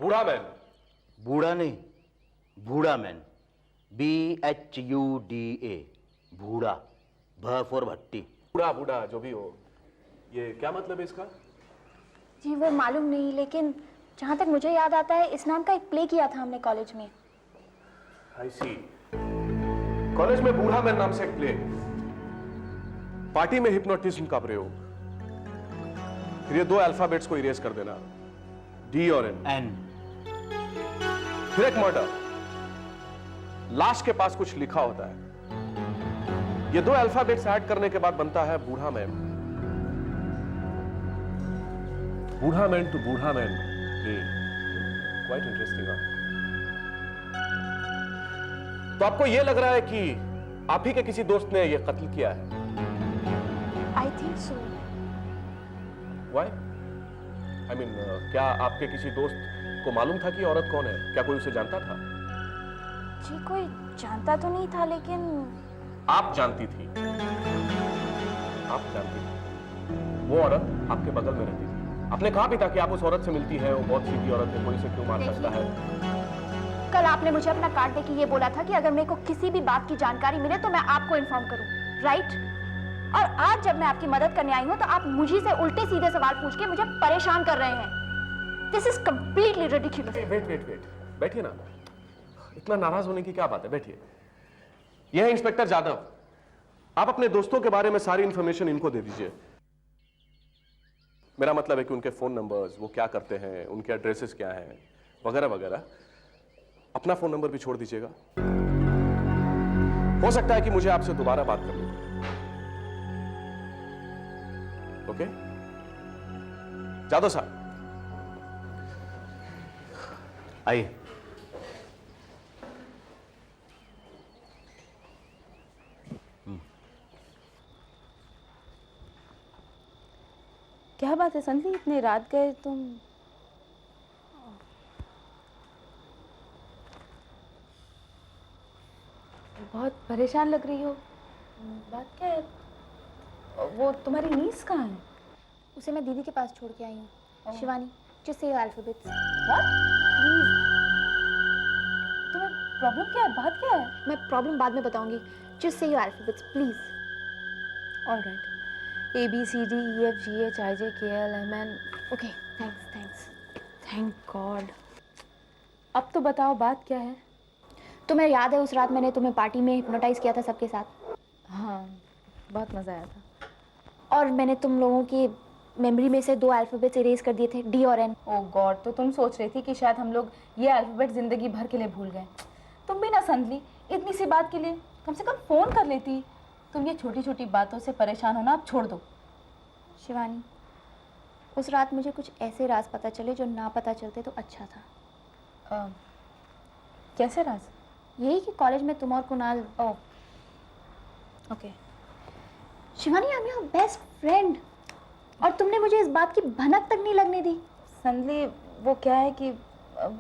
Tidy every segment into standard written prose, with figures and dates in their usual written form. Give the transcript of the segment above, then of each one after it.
बूढ़ा मैन। बूढ़ा नहीं, बूढ़ा मैन, BHUDA, बूढ़ा, भ फॉर भट्टी। बूढ़ा बूढ़ा जो भी हो, ये क्या मतलब है इसका? जी वो मालूम नहीं, लेकिन जहाँ तक मुझे याद आता है इस नाम का एक प्ले किया था हमने कॉलेज में। आई सी। कॉलेज में बूढ़ा मैन नाम से एक प्ले, पार्टी में हिप्नोटिज्म का प्रयोग। फिर ये दो अल्फाबेट्स को इरेज कर देना, D और N। फिर एक मर्डर, लाश के पास कुछ लिखा होता है, ये दो अल्फाबेट्स ऐड करने के बाद बनता है बूढ़ा मैन। बूढ़ा मैन टू बूढ़ा मैन, क्वाइट इंटरेस्टिंग। तो आपको यह लग रहा है कि आप ही के किसी दोस्त ने यह कत्ल किया है? I think so. Why? I mean, क्या आपके किसी दोस्त को मालूम था कि औरत कौन है? क्या कोई उसे जानता था? जी कोई जानता तो नहीं था, लेकिन आप जानती थी। आप जानती थी वो औरत आपके बगल में रहती थी। आपने कहा भी था कि आप उस औरत से मिलती है, वो बहुत सीधी औरत है, कोई इसे क्यों मार सकता है। कल आपने मुझे अपना कार्ड देके ये बोला था कि अगर मेरे को किसी भी बात की जानकारी मिले तो मैं आपको इन्फॉर्म करूं, राइट? और आज जब मैं आपकी मदद करने आई हूं तो आप मुझे से उल्टे सीधे सवाल पूछ के मुझे परेशान कर रहे हैं। This is completely ridiculous. Wait, बैठिए ना। इतना नाराज होने की क्या बात है, बैठिए। यह है इंस्पेक्टर जादव। आप अपने दोस्तों के बारे में सारी इंफॉर्मेशन इनको दे दीजिए। मेरा मतलब है कि उनके फोन नंबर्स, वो क्या करते हैं, उनके एड्रेसेस क्या हैं, वगैरह वगैरह। अपना फोन नंबर भी छोड़ दीजिएगा। हो सकता है कि मुझे आपसे दोबारा बात करनी पड़े। ओके? जादव साहब आइए। क्या बात है संधि, इतने रात गए तुम? बहुत परेशान लग रही हो, बात क्या है? वो तुम्हारी नीस कहाँ है? उसे मैं दीदी के पास छोड़ के आई हूँ। Shivani, just say your alphabets. What? Please. तुम्हें प्रॉब्लम क्या है, बात क्या है? मैं प्रॉब्लम बाद में बताऊंगी। Just say your alphabets, please. All right. A B C D E F G H I J K L M N. Okay, thanks. Thank God. अब तो बताओ बात क्या है? तुम्हें याद है उस रात मैंने तुम्हें पार्टी में हिप्नोटाइज किया था सबके साथ? हाँ, बहुत मजा आया था। और मैंने तुम लोगों की मेमोरी में से दो अल्फाबेट्स इरेज कर दिए थे, D और N। ओह गॉड, तो तुम सोच रही थी कि शायद हम लोग ये अल्फाबेट जिंदगी भर के लिए भूल गए। तुम भी ना संधली, इतनी सी बात के लिए कम से कम फोन कर लेती। तुम ये छोटी छोटी बातों से परेशान होना अब छोड़ दो। शिवानी, उस रात मुझे कुछ ऐसे राज पता चले जो ना पता चलते तो अच्छा था। कैसे राज? यही कि कॉलेज में तुम और Kunal. Okay. Shivani, I am your best friend और तुमने मुझे इस बात की भनक तक नहीं लगने दी। संधली, वो क्या है कि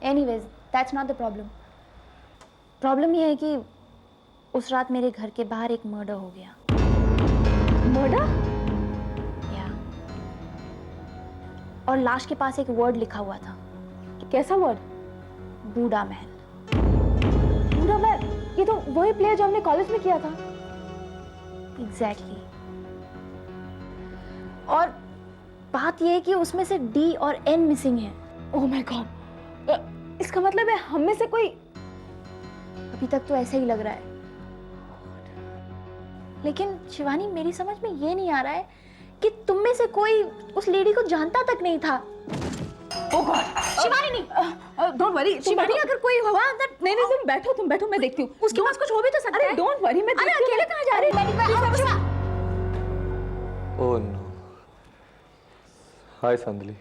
anyways, that's not the problem. Problem ये है कि उस रात मेरे घर के बाहर एक मर्डर हो गया। मर्डर? या, और लाश के पास एक वर्ड लिखा हुआ था। कैसा वर्ड? बूढ़ा महल। बूढ़ा महल? ये तो वही प्ले जो हमने कॉलेज में किया था। एग्जैक्टली। और बात यह है कि उसमें से D और N मिसिंग है। ओह माय गॉड, इसका मतलब है हम में से कोई। अभी तक तो ऐसा ही लग रहा है, लेकिन शिवानी मेरी समझ में ये नहीं आ रहा है कि तुम में से कोई उस लेडी को जानता तक नहीं था। ओह गॉड, शिवानी नहीं, डोंट वरी शिवानी, अगर कोई हुआ अंदर। नहीं, तुम बैठो, मैं देखती हूँ। उसके पास कुछ हो भी तो सकता है। अरे डोंट वरी, मैं अरे अकेले कहाँ जा रही है? Oh no. Hi Sandhali.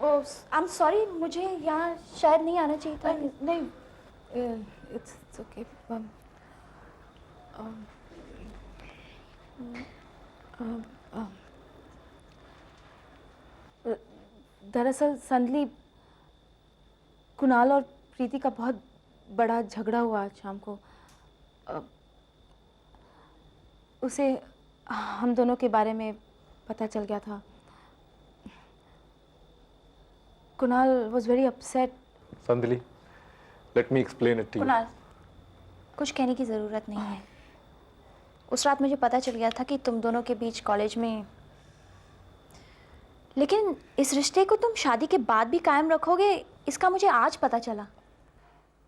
I am sorry, मुझे यहाँ शायद नहीं आना चाहिए था। नहीं, इट्स ओके। दरअसल संधली, कुणाल और प्रीति का बहुत बड़ा झगड़ा हुआ आज शाम को। उसे हम दोनों के बारे में पता चल गया था। Kunal was very upset. Sandali, let me explain it to you. Kunal, कुछ कहने की ज़रूरत नहीं है। उस रात मुझे पता चल गया था कि तुम दोनों के बीच कॉलेज में, लेकिन इस रिश्ते को तुम शादी के बाद भी कायम रखोगे, इसका मुझे आज पता चला।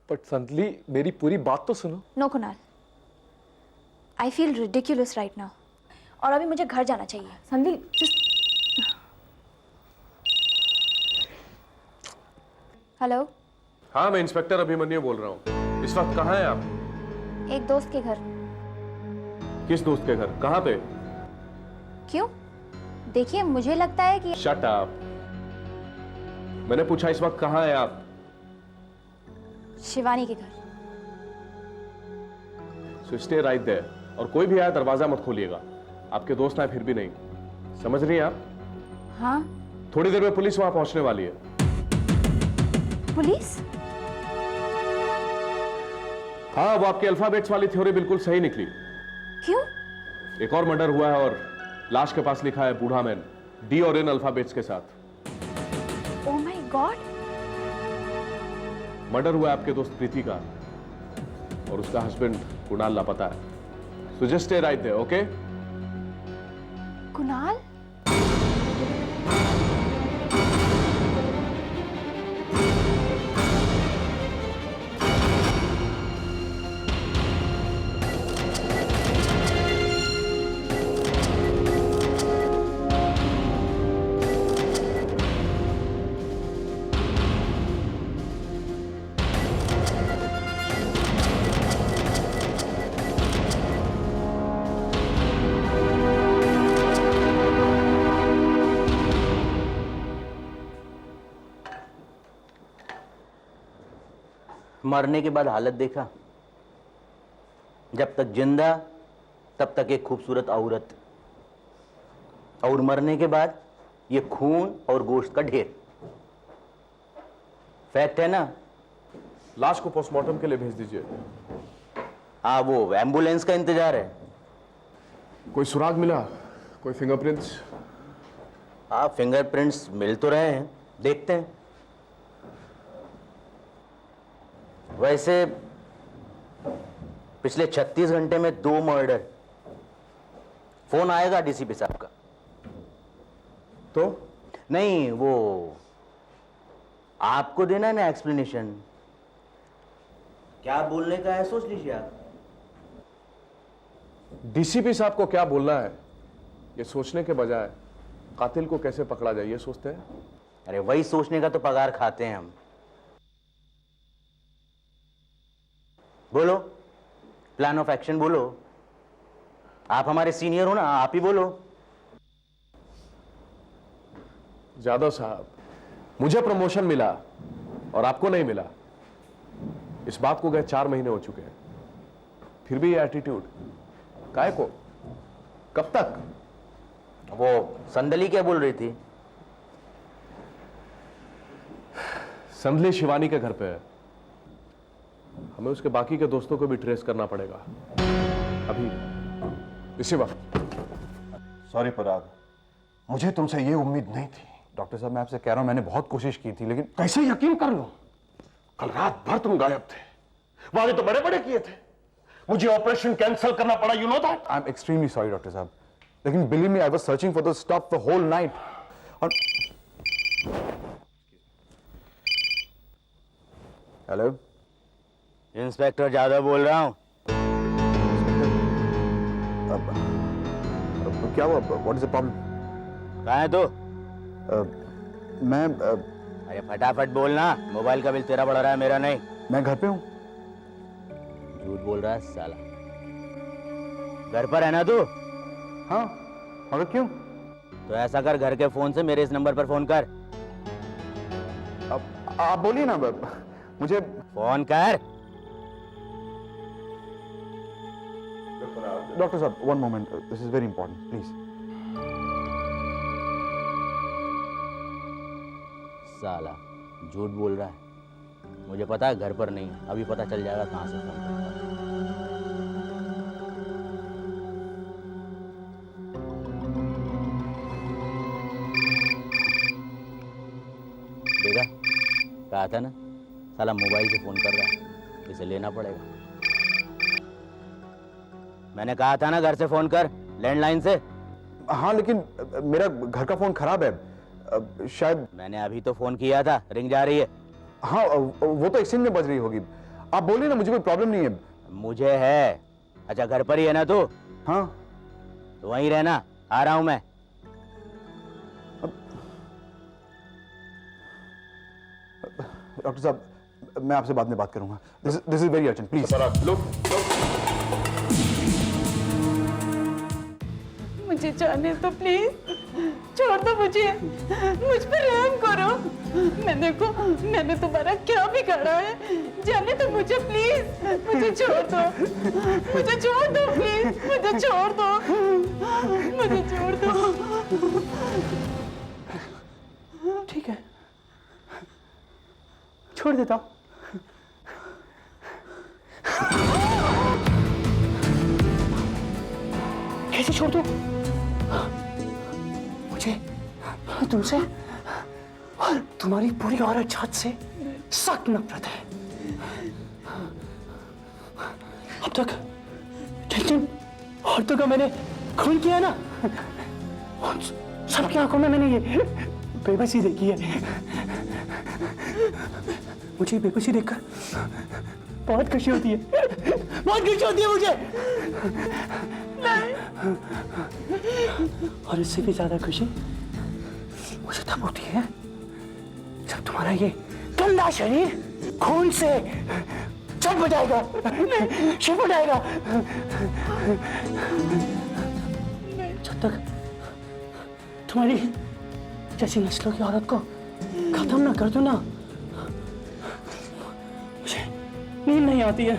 But Sandali, मेरी पूरी बात तो सुनो। No Kunal, I feel ridiculous right now, और अभी मुझे घर जाना चाहिए। Sandali, just हेलो, हाँ, मैं इंस्पेक्टर अभिमन्यु बोल रहा हूँ। इस वक्त कहाँ हैं आप? एक दोस्त के घर। किस दोस्त के घर? कहाँ पे? क्यों? देखिए, मुझे लगता है कि शट अप। मैंने पूछा इस वक्त कहाँ हैं आप? शिवानी के घर। सो स्टे राइट देयर, और कोई भी आया दरवाजा मत खोलिएगा। आपके दोस्त आए फिर भी नहीं, समझ रही हैं आप? हाँ, थोड़ी देर में पुलिस वहां पहुंचने वाली है। पुलिस? हाँ, वो आपके अल्फाबेट्स वाली थ्योरी बिल्कुल सही निकली। क्यों? एक और मर्डर हुआ है और लाश के पास लिखा है बूढ़ा मैन, डी और एन अल्फाबेट्स के साथ। Oh my God. मर्डर हुआ है आपके दोस्त प्रीति का, और उसका हस्बैंड कुणाल लापता है। So just stay right there, okay? Kunal? मरने के बाद हालत देखा? जब तक जिंदा तब तक एक खूबसूरत औरत, और मरने के बाद ये खून और गोश्त का ढेर। फैक्ट है ना? लाश को पोस्टमार्टम के लिए भेज दीजिए। हाँ, वो एम्बुलेंस का इंतजार है। कोई सुराग मिला? कोई फिंगरप्रिंट्स? हाँ, फिंगरप्रिंट्स मिल तो रहे हैं, देखते हैं। वैसे पिछले 36 घंटे में 2 मर्डर। फोन आएगा डीसीपी साहब का। तो नहीं, वो आपको देना है ना एक्सप्लेनेशन। क्या बोलने का है सोच लीजिए आप। डीसीपी साहब को क्या बोलना है ये सोचने के बजाय कातिल को कैसे पकड़ा जाए ये सोचते हैं। अरे वही सोचने का तो पगार खाते हैं हम। बोलो, प्लान ऑफ एक्शन बोलो। आप हमारे सीनियर हो ना, आप ही बोलो। जादव साहब, मुझे प्रमोशन मिला और आपको नहीं मिला। इस बात को गए 4 महीने हो चुके हैं, फिर भी ये एटीट्यूड काहे को? कब तक? वो संदली क्या बोल रही थी? संदली शिवानी के घर पे है। हमें उसके बाकी के दोस्तों को भी ट्रेस करना पड़ेगा अभी, इसी वक्त। सॉरी पराग, मुझे तुमसे ये उम्मीद नहीं थी। डॉक्टर साहब, मैं आपसे कह रहा हूं, मैंने बहुत कोशिश की थी, लेकिन कैसे यकीन कर लूं? कल रात भर तुम गायब थे, वादे तो बड़े बड़े किए थे। मुझे ऑपरेशन कैंसिल करना पड़ा, you know that. I am extremely sorry doctor साहब, लेकिन believe me, I was searching for the stuff the whole night. और हेलो, इंस्पेक्टर जादव बोल रहा हूं। क्या हुआ? What is the problem? कहाँ है तू? मैं अरे फटाफट बोलना, मोबाइल का बिल तेरा बढ़ रहा है, मेरा नहीं। मैं घर पे हूँ। झूठ बोल रहा है साला। घर पर है ना तू? हाँ, मगर क्यों? तो ऐसा कर, घर के फोन से मेरे इस नंबर पर फोन कर। अब आप बोलिए ना, मुझे फोन कर। डॉक्टर साहब, one moment, this is very important, please. साला झूठ बोल रहा है, मुझे पता है घर पर नहीं। अभी पता चल जाएगा कहाँ से फोन करता है। देगा? कहा था ना, साला मोबाइल से फोन कर रहा है, इसे लेना पड़ेगा। मैंने कहा था ना घर से फोन कर, लैंडलाइन से। हाँ लेकिन मेरा घर का फोन खराब है, शायद। मैंने अभी तो फोन किया था, रिंग जा रही है। हाँ वो तो एक्सचेंज में बज रही होगी। आप बोलिए ना, मुझे कोई प्रॉब्लम नहीं है। मुझे है। अच्छा घर पर ही है ना तू? हाँ तो वहीं रहना, आ रहा हूं मैं। डॉक्टर साहब, मैं आपसे बाद में बात करूंगा। This is very urgent, please. Look, मुझे जाने दो प्लीज, छोड़ दो मुझे, मुझ पर रहम करो। मैंने तुम्हारा क्या बिगाड़ा है? जाने दो मुझे प्लीज, मुझे छोड़ दो, मुझे छोड़ दो प्लीज, मुझे छोड़ दो, मुझे छोड़ दो। ठीक है, छोड़ देता हूं। कैसे छोड़ दूं? मुझे तुमसे और तुम्हारी पूरी औरत जात से सख्त नफरत है। अब तक जिन औरतों का मैंने खून किया ना, उन सबकी आंखों में मैंने ये बेबसी देखी है। मुझे बेबसी देखकर बहुत खुशी होती है, बहुत खुशी होती है मुझे। और इससे भी ज्यादा खुशी मुझे तब होती है जब तुम्हारा ये गंदा शरीर खून से छटपट जाएगा, छटपट जाएगा। जब तक तुम्हारी जैसी नस्लों की औरत को खत्म ना कर दो ना, मुझे नींद नहीं आती है,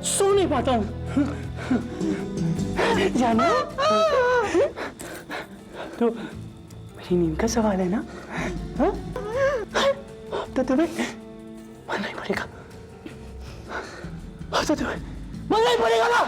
सो नहीं पाता हूं। जानो तो मेरी नींद का सवाल है ना? हाँ? तो तुम्हें मरना ही पड़ेगा, तो तुम्हें मरना ही पड़ेगा ना?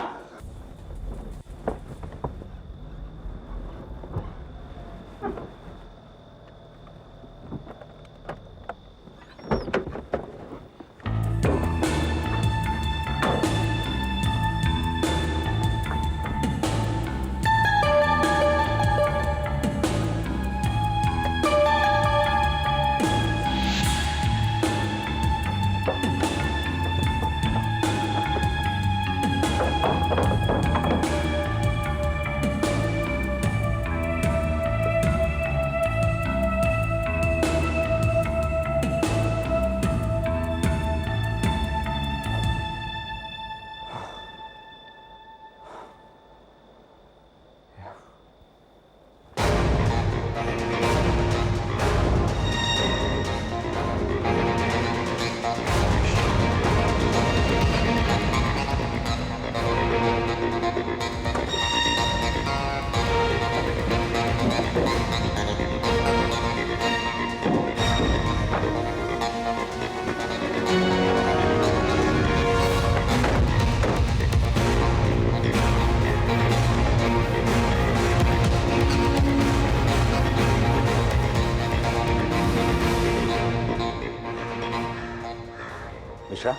Mishra,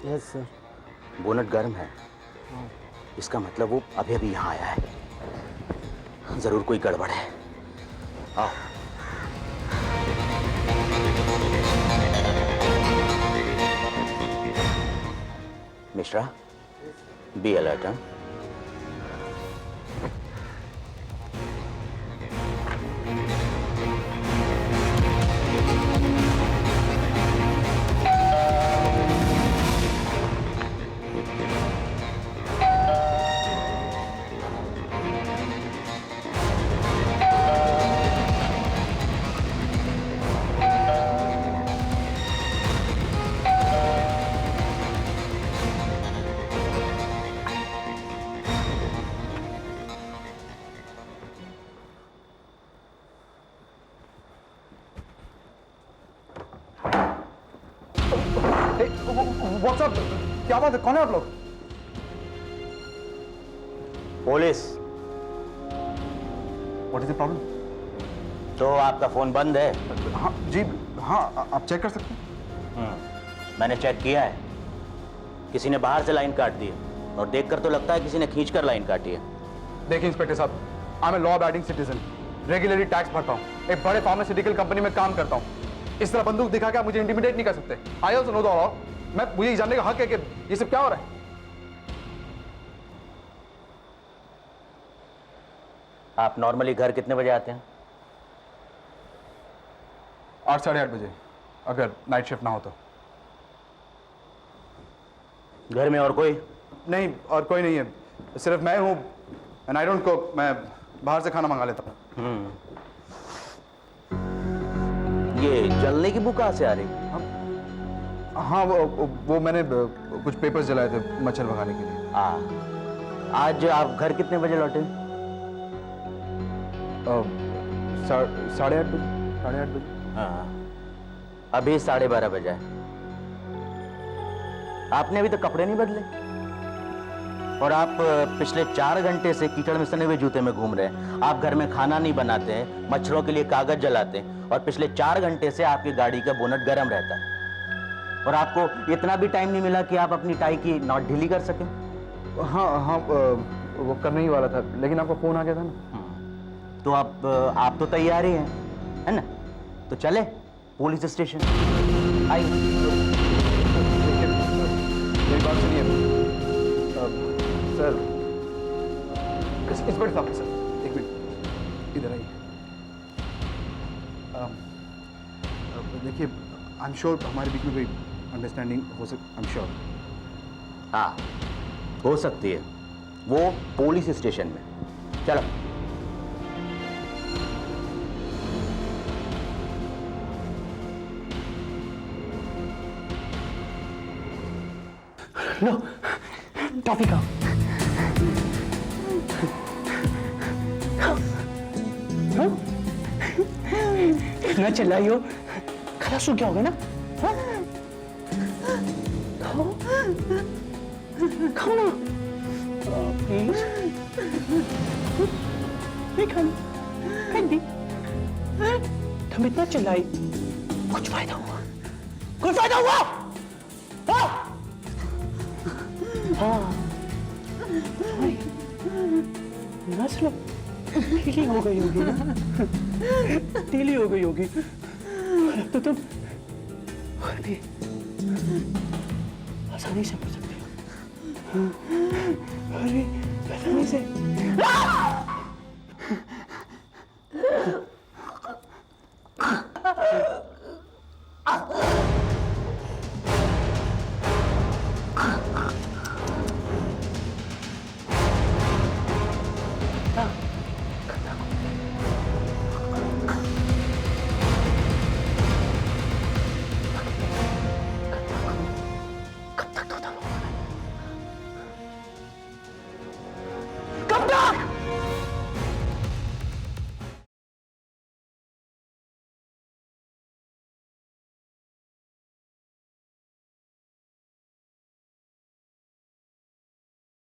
yes sir. बोनट गर्म है, इसका मतलब वो अभी अभी यहाँ आया है। जरूर कोई गड़बड़ है। आओ। Mishra, be alert. व्हाट्सअप, क्या बात है? कौन है आप लोग? Police. What is the problem? तो आपका फोन बंद है? हाँ जी, हाँ आप चेक कर सकते हैं। मैंने चेक किया है, किसी ने बाहर से लाइन काट दी है, और देखकर तो लगता है किसी ने खींचकर लाइन काटी है। देखिए इंस्पेक्टर साहब, I am a law abiding citizen, regularly tax भरता हूँ, एक बड़े फार्मास्यूटिकल कंपनी में काम करता हूँ। इस तरह बंदूक दिखा के आप मुझे इंटिमिडेट नहीं कर सकते। I also know the law. मुझे ये जानने का हक है कि ये सब क्या हो रहा है। आप नॉर्मली घर कितने बजे आते हैं? 8 साढ़े 8 बजे, अगर नाइट शिफ्ट ना हो तो। घर में और कोई? नहीं, और कोई नहीं है, सिर्फ मैं हूँ। एंड आई डोंट कुक, मैं बाहर से खाना मंगा लेता हूँ। ये जलने की बू कहाँ से आ रही? हाँ वो मैंने कुछ पेपर्स जलाए थे मच्छर भगाने के लिए। आज आप घर कितने बजे लौटे? साढ़े 8 बजे, साढ़े 8 बजे। हाँ, अभी 12:30 बजा है। आपने अभी तक कपड़े नहीं बदले, और आप पिछले 4 घंटे से कीचड़ में सने हुए जूते में घूम रहे हैं। आप घर में खाना नहीं बनाते हैं, मच्छरों के लिए कागज जलाते हैं, और पिछले 4 घंटे से आपकी गाड़ी का बोनट गर्म रहता है, और आपको इतना भी टाइम नहीं मिला कि आप अपनी टाई की नॉट ढीली कर सकें। हाँ हाँ, वो करने ही वाला था, लेकिन आपका फोन आ गया था ना। तो आप तो तैयार ही हैं, है ना? तो चले पुलिस स्टेशन। आइए। मेरी बात सुनिए सर। इंस्पेक्टर साहब, सर एक मिनट इधर आइए। देखिए, आई एम श्योर हमारे बीच में कोई अंडरस्टैंडिंग हो सकती, आई एम श्योर। हाँ, हो सकती है, वो पुलिस स्टेशन में। चलो। लो, टॉफी खाओ। इतना चिल्लाई हो, खलास हो क्या होगा ना? हाँ? खाओ, खाओ ना, प्लीज। नहीं खानी, खानी। तुम इतना चिल्लाई, कुछ फायदा हुआ? कुछ फायदा हुआ? हाँ? हाँ, नस्ल ढीली हो गई होगी ना, ढीली हो गई होगी, तो तुम और भी आसानी से मर सकते हो, और भी आसानी से।